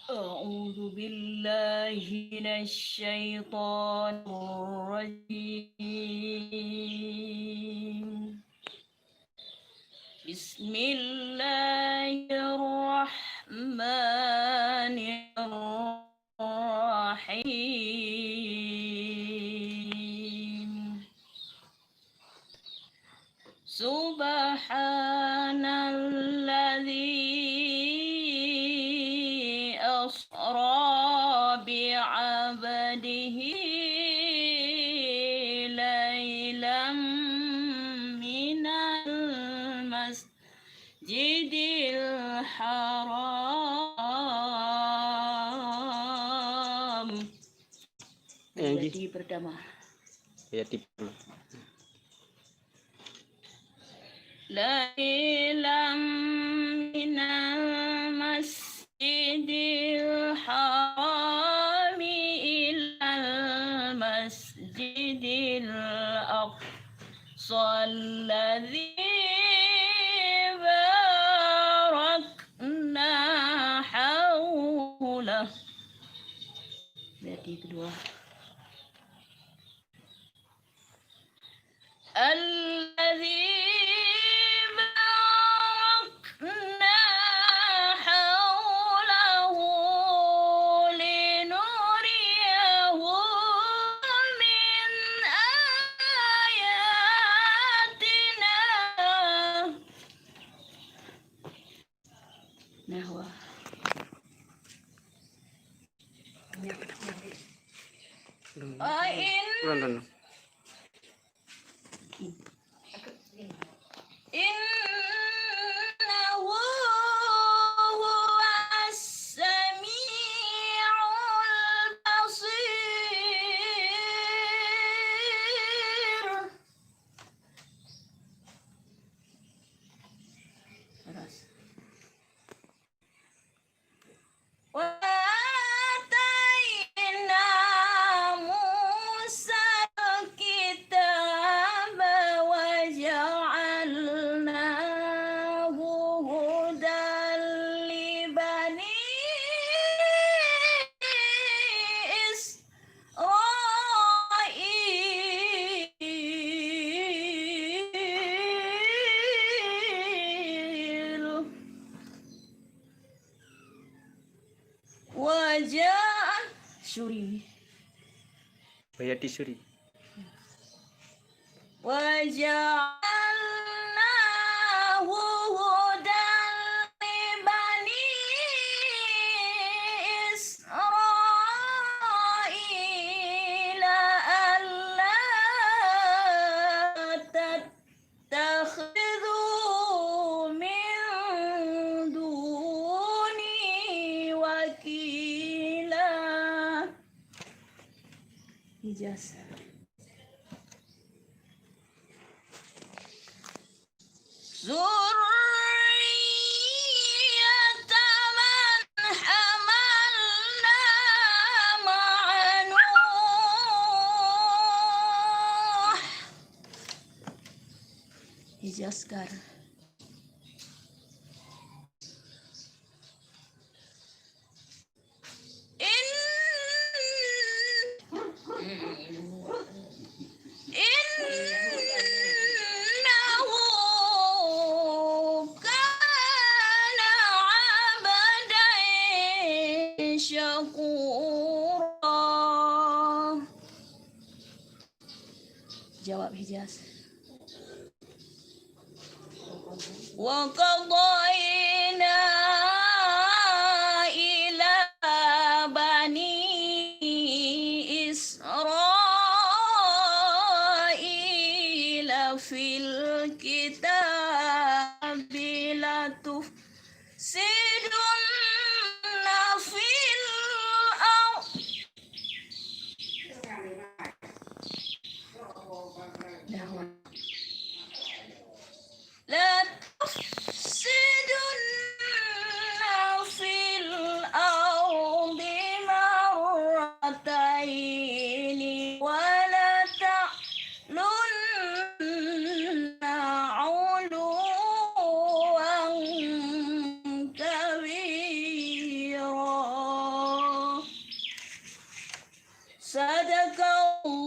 أعوذ بالله من الشيطان الرجيم. بسم الله الرحمن الرحيم. سبحان الذي أسرى بعبده ليلا من المسجد الحرام. Jadi pertama. Ayat ليلا من المسجد الحرام إلى المسجد الأقصى الذي باركنا حوله. Berarti kedua. الذي باركنا حوله لنريه من آياتنا. نحو إنه هو السميع البصير. وآتينا موسى الكتاب وجعلناه هدى لبني إسرائيل. وجاء سوري Bayati Suri. وجعلناه هدى لبني إسرائيل ألا تتخذوا من دوني وكيلا. إجازة. ذرية من حملنا مع نوح. Hijaskar. إنه كان عبدا شكورا. Jawab Hijaz. وقضينا إلى بني إسرائيل في الكتاب لتفسدن في الأرض. لتفسدن في الأرض مرتين ولتعلن علوا كبيرا. Sadaqallahu